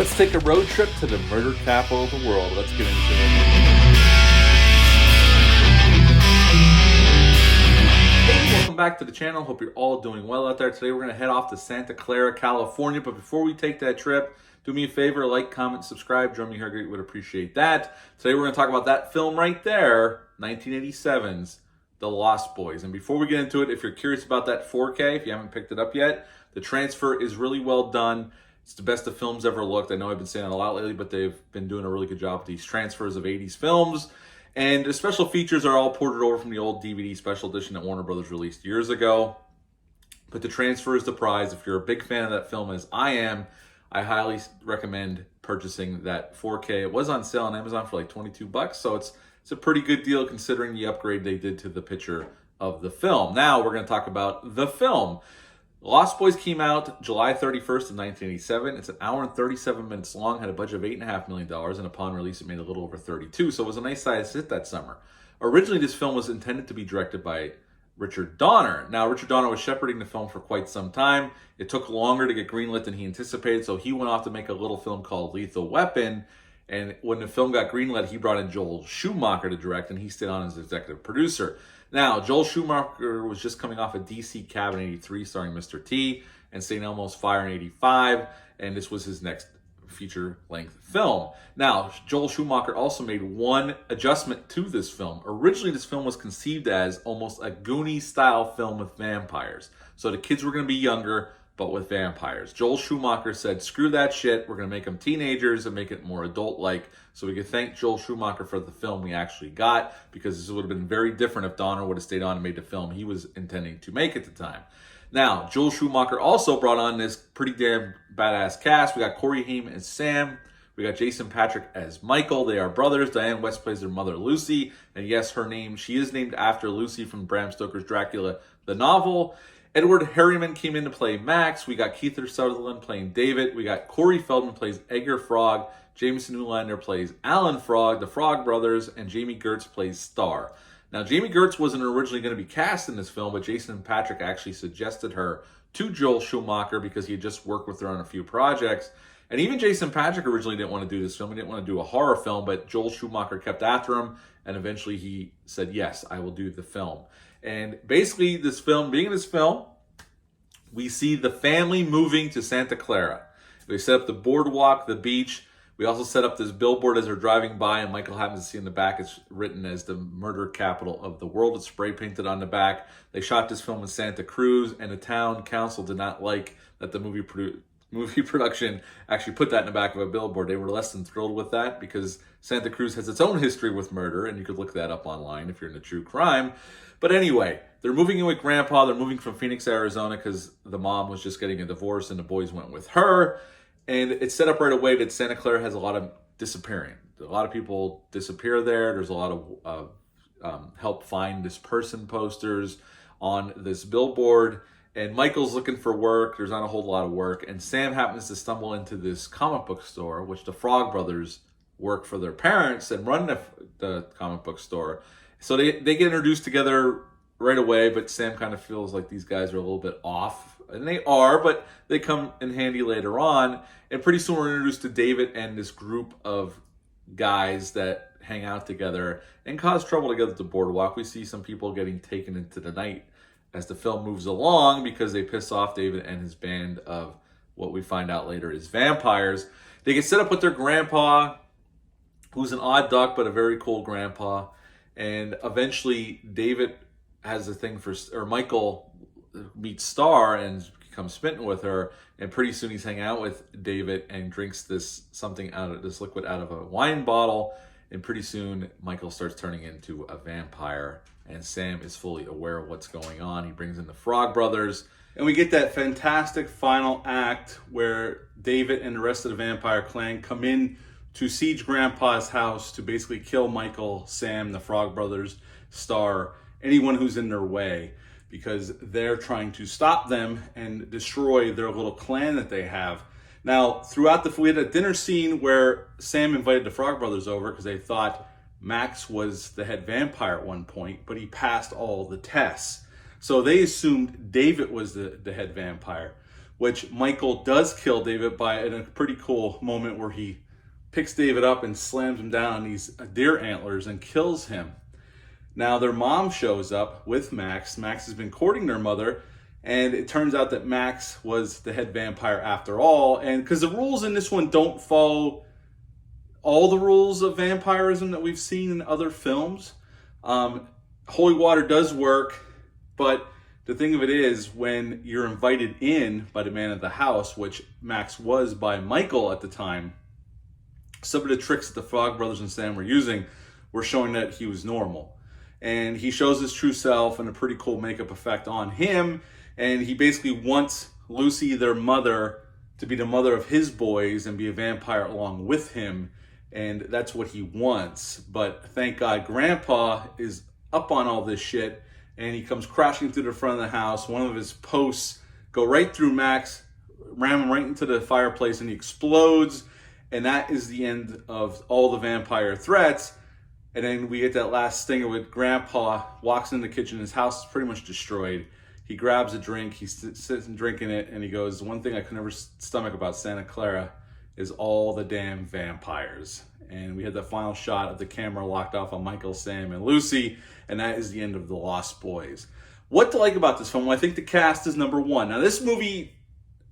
Let's take a road trip to the murder capital of the world. Let's get into it. Hey, welcome back to the channel. Hope you're all doing well out there. Today we're going to head off to Santa Clara, California. But before we take that trip, do me a favor, like, comment, subscribe. Join me here. I would appreciate that. Today we're going to talk about that film right there, 1987's The Lost Boys. And before we get into it, if you're curious about that 4K, if you haven't picked it up yet, the transfer is really well done. It's the best the film's ever looked. I know I've been saying it a lot lately, but they've been doing a really good job with these transfers of 80s films. And the special features are all ported over from the old DVD special edition that Warner Brothers released years ago. But the transfer is the prize. If you're a big fan of that film, as I am, I highly recommend purchasing that 4K. It was on sale on Amazon for like $22, so it's a pretty good deal considering the upgrade they did to the picture of the film. Now we're going to talk about the film. Lost Boys came out July 31st of 1987. It's an hour and 37 minutes long, had a budget of $8.5 million, and upon release it made a little over 32, so it was a nice size hit that summer. Originally, this film was intended to be directed by Richard Donner. Now, Richard Donner was shepherding the film for quite some time. It took longer to get greenlit than he anticipated, so he went off to make a little film called Lethal Weapon, and when the film got greenlit, he brought in Joel Schumacher to direct, and he stayed on as executive producer. Now, Joel Schumacher was just coming off a DC Cab in 83 starring Mr. T and St. Elmo's Fire in 85, and this was his next feature-length film. Now, Joel Schumacher also made one adjustment to this film. Originally, this film was conceived as almost a Goonies-style film with vampires. So the kids were going to be younger, but with vampires. Joel Schumacher said, screw that shit, we're going to make them teenagers and make it more adult-like. So we could thank Joel Schumacher for the film we actually got, because this would have been very different if Donner would have stayed on and made the film he was intending to make at the time. Now, Joel Schumacher also brought on this pretty damn badass cast. We got Corey Haim as Sam. We got Jason Patric as Michael. They are brothers. Diane West plays their mother, Lucy. And yes, she is named after Lucy from Bram Stoker's Dracula, the novel. Edward Harriman came in to play Max. We got Kiefer Sutherland playing David. We got Corey Feldman plays Edgar Frog. Jameson Newlander plays Alan Frog, the Frog Brothers. And Jamie Gertz plays Star. Now, Jamie Gertz wasn't originally going to be cast in this film, but Jason Patric actually suggested her to Joel Schumacher because he had just worked with her on a few projects. And even Jason Patric originally didn't want to do this film. He didn't want to do a horror film, but Joel Schumacher kept after him, and eventually he said, yes, I will do the film. And basically, being this film, we see the family moving to Santa Clara. They set up the boardwalk, the beach. We also set up this billboard as they're driving by, and Michael happens to see in the back, it's written as the murder capital of the world. It's spray painted on the back. They shot this film in Santa Cruz, and the town council did not like that the movie production actually put that in the back of a billboard. They were less than thrilled with that because Santa Cruz has its own history with murder, and you could look that up online if you're into true crime. But anyway, they're moving in with Grandpa. They're moving from Phoenix, Arizona, because the mom was just getting a divorce and the boys went with her. And it's set up right away that Santa Clara has a lot of disappearing. A lot of people disappear there. There's a lot of help find this person posters on this billboard. And Michael's looking for work. There's not a whole lot of work. And Sam happens to stumble into this comic book store, which the Frog Brothers work for their parents and run the comic book store. So they get introduced together right away, but Sam kind of feels like these guys are a little bit off. And they are, but they come in handy later on. And pretty soon we're introduced to David and this group of guys that hang out together and cause trouble together at the boardwalk. We see some people getting taken into the night as the film moves along because they piss off David and his band of what we find out later is vampires. They get set up with their grandpa, who's an odd duck, but a very cool grandpa. And eventually David has a thing or Michael meets Star and becomes smitten with her. And pretty soon he's hanging out with David and drinks this liquid out of a wine bottle. And pretty soon Michael starts turning into a vampire. And Sam is fully aware of what's going on. He brings in the Frog Brothers. And we get that fantastic final act where David and the rest of the vampire clan come in to siege Grandpa's house to basically kill Michael, Sam, the Frog Brothers, Star, anyone who's in their way, because they're trying to stop them and destroy their little clan that they have. Now, we had a dinner scene where Sam invited the Frog Brothers over because they thought Max was the head vampire at one point, but he passed all the tests. So they assumed David was the head vampire. which Michael does kill David by in a pretty cool moment where he picks David up and slams him down on these deer antlers and kills him. Now their mom shows up with Max. Max has been courting their mother, and it turns out that Max was the head vampire after all. And because the rules in this one don't follow all the rules of vampirism that we've seen in other films, holy water does work, but the thing of it is, when you're invited in by the man of the house, which Max was by Michael at the time, some of the tricks that the Frog Brothers and Sam were using were showing that he was normal. And he shows his true self and a pretty cool makeup effect on him. And he basically wants Lucy, their mother, to be the mother of his boys and be a vampire along with him. And that's what he wants. But thank God Grandpa is up on all this shit, and he comes crashing through the front of the house. One of his posts go right through Max, ram him right into the fireplace, and he explodes. And that is the end of all the vampire threats. And then we get that last stinger with Grandpa walks in the kitchen. His house is pretty much destroyed. He grabs a drink. He sits and drinking it. And he goes, one thing I could never stomach about Santa Clara is all the damn vampires. And we had the final shot of the camera locked off on Michael, Sam, and Lucy. And that is the end of The Lost Boys. What to like about this film? Well, I think the cast is number one. Now, this movie,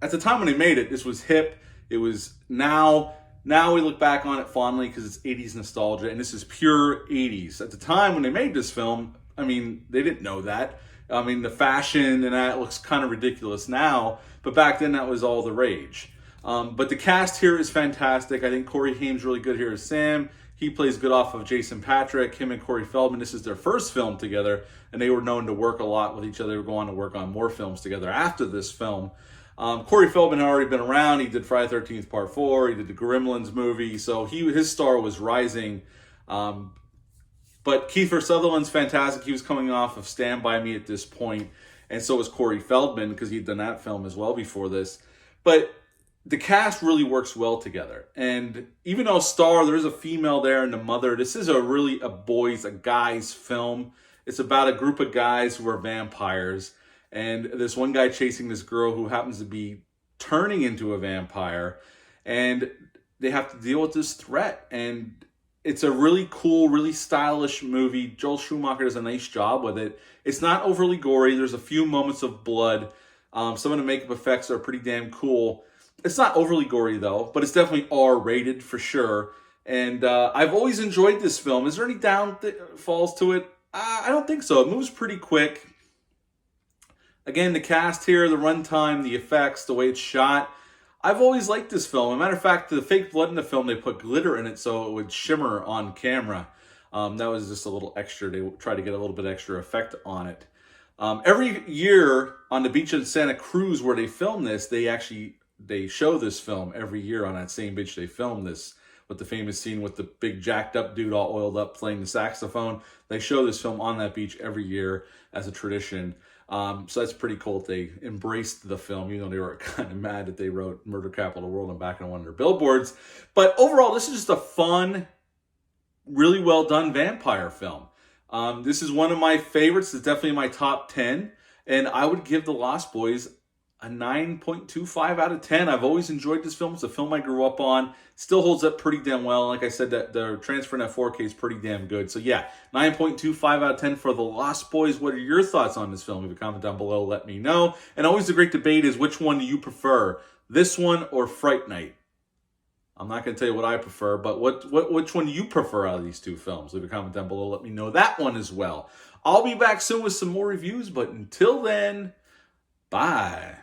at the time when they made it, this was hip. It was now we look back on it fondly because it's 80s nostalgia, and this is pure 80s. At the time when they made this film, I mean, they didn't know that. I mean, the fashion and that looks kind of ridiculous now, but back then that was all the rage. But the cast here is fantastic. I think Corey Haim's really good here as Sam. He plays good off of Jason Patric. Him and Corey Feldman, this is their first film together, and they were known to work a lot with each other. They were going to work on more films together after this film. Corey Feldman had already been around. He did Friday the 13th Part 4. He did the Gremlins movie. So his star was rising. But Kiefer Sutherland's fantastic. He was coming off of Stand By Me at this point. And so was Corey Feldman, because he'd done that film as well before this. But the cast really works well together. And even though there is a female there and the mother, this is a guy's film. It's about a group of guys who are vampires. And this one guy chasing this girl who happens to be turning into a vampire. And they have to deal with this threat. And it's a really cool, really stylish movie. Joel Schumacher does a nice job with it. It's not overly gory. There's a few moments of blood. Some of the makeup effects are pretty damn cool. It's not overly gory, though, but it's definitely R-rated for sure. And I've always enjoyed this film. Is there any downfalls to it? I don't think so. It moves pretty quick. Again, the cast here, the runtime, the effects, the way it's shot. I've always liked this film. As a matter of fact, the fake blood in the film, they put glitter in it so it would shimmer on camera. That was just a little extra. They tried to get a little bit extra effect on it. Every year on the beach in Santa Cruz where they filmed this, they show this film every year on that same beach they filmed this, with the famous scene with the big jacked up dude all oiled up playing the saxophone. They show this film on that beach every year as a tradition. So that's pretty cool that they embraced the film, even though they were kind of mad that they wrote Murder Capital of the World on back on one of their billboards. But overall, this is just a fun, really well done vampire film. This is one of my favorites. It's definitely in my top 10. And I would give The Lost Boys a 9.25 out of 10. I've always enjoyed this film. It's a film I grew up on. Still holds up pretty damn well. And like I said, that the transfer in that 4K is pretty damn good. So yeah, 9.25 out of 10 for The Lost Boys. What are your thoughts on this film? Leave a comment down below. Let me know. And always the great debate is, which one do you prefer? This one or Fright Night? I'm not going to tell you what I prefer, but which one do you prefer out of these two films? Leave a comment down below. Let me know that one as well. I'll be back soon with some more reviews, but until then, bye.